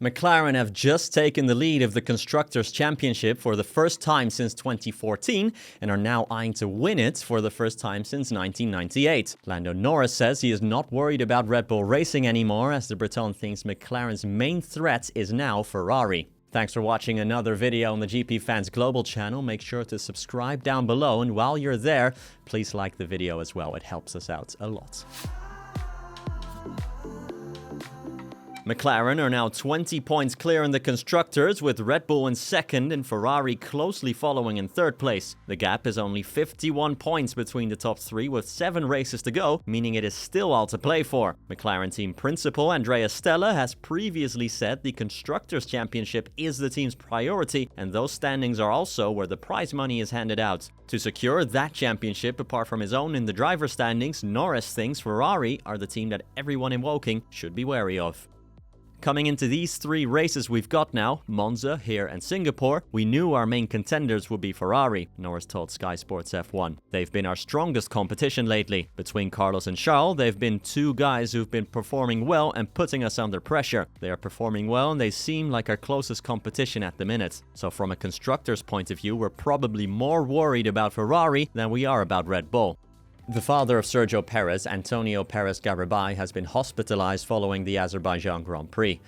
McLaren have just taken the lead of the Constructors' Championship for the first time since 2014 and are now eyeing to win it for the first time since 1998. Lando Norris says he is not worried about Red Bull Racing anymore, as the Briton thinks McLaren's main threat is now Ferrari. Thanks for watching another video on the GPFans Global channel. Make sure to subscribe down below, and while you're there, please like the video as well. It helps us out a lot. McLaren are now 20 points clear in the Constructors, with Red Bull in second and Ferrari closely following in third place. The gap is only 51 points between the top three, with 7 races to go, meaning it is still all to play for. McLaren team principal Andrea Stella has previously said the Constructors' Championship is the team's priority, and those standings are also where the prize money is handed out. To secure that championship, apart from his own in the driver's standings, Norris thinks Ferrari are the team that everyone in Woking should be wary of. Coming into these 3 races we've got now, Monza, here and Singapore, we knew our main contenders would be Ferrari, Norris told Sky Sports F1. They've been our strongest competition lately. Between Carlos and Charles, they've been 2 guys who've been performing well and putting us under pressure. They are performing well and they seem like our closest competition at the minute. So from a constructor's point of view, we're probably more worried about Ferrari than we are about Red Bull. The father of Sergio Perezs, Antonio Perezs Garibay, has been hospitalized following the Azerbaijan Grand Prix.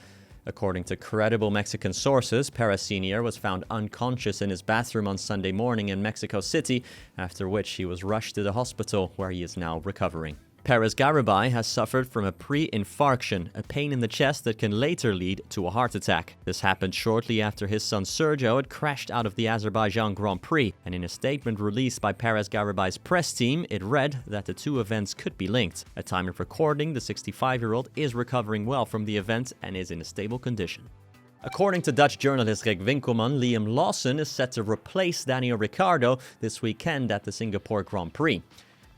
According to credible Mexican sources, Perezs Sr. was found unconscious in his bathroom on Sunday morning in Mexico City, after which he was rushed to the hospital, where he is now recovering. Perezs Garibay has suffered from a pre-infarction, a pain in the chest that can later lead to a heart attack. This happened shortly after his son Sergio had crashed out of the Azerbaijan Grand Prix, and in a statement released by Perezs Garibay's press team, it read that the 2 events could be linked. At time of recording, the 65-year-old is recovering well from the event and is in a stable condition. According to Dutch journalist Rick Winkelman, Liam Lawson is set to replace Daniel Ricardo this weekend at the Singapore Grand Prix.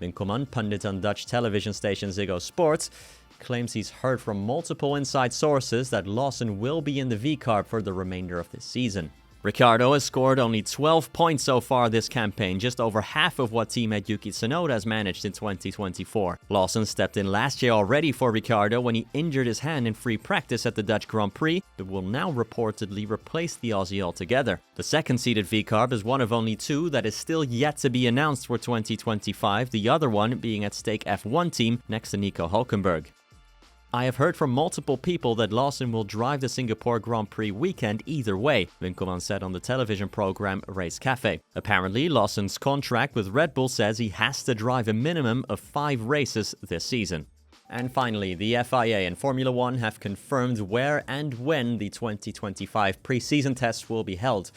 Winkelman, pundit on Dutch television station Ziggo Sports, claims he's heard from multiple inside sources that Lawson will be in the V-Carb for the remainder of this season. Ricardo has scored only 12 points so far this campaign, just over half of what teammate Yuki Tsunoda has managed in 2024. Lawson stepped in last year already for Ricardo when he injured his hand in free practice at the Dutch Grand Prix, but will now reportedly replace the Aussie altogether. The second-seeded V-Carb is one of only 2 that is still yet to be announced for 2025, the other one being at stake F1 team next to Nico Hülkenberg. I have heard from multiple people that Lawson will drive the Singapore Grand Prix weekend either way, Winkelman said on the television program Race Cafe. Apparently, Lawson's contract with Red Bull says he has to drive a minimum of 5 races this season. And finally, the FIA and Formula 1 have confirmed where and when the 2025 pre-season tests will be held.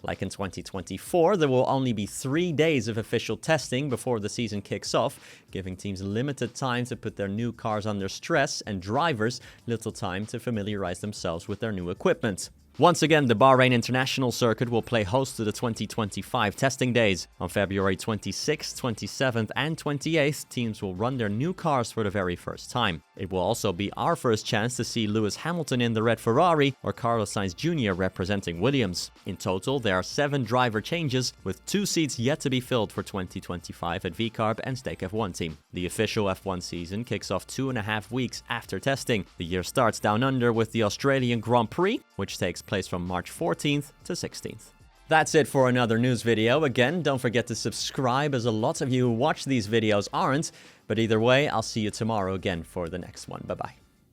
Like in 2024, there will only be 3 days of official testing before the season kicks off, giving teams limited time to put their new cars under stress and drivers little time to familiarize themselves with their new equipment. Once again, the Bahrain International Circuit will play host to the 2025 testing days. On February 26th, 27th and 28th, teams will run their new cars for the very first time. It will also be our first chance to see Lewis Hamilton in the red Ferrari or Carlos Sainz Jr. representing Williams. In total, there are 7 driver changes, with 2 seats yet to be filled for 2025 at V-Carb and Stake F1 team. The official F1 season kicks off 2.5 weeks after testing. The year starts down under with the Australian Grand Prix, which takes place from March 14th to 16th. That's it for another news video. Again, don't forget to subscribe, as a lot of you who watch these videos aren't. But either way, I'll see you tomorrow again for the next one. Bye-bye.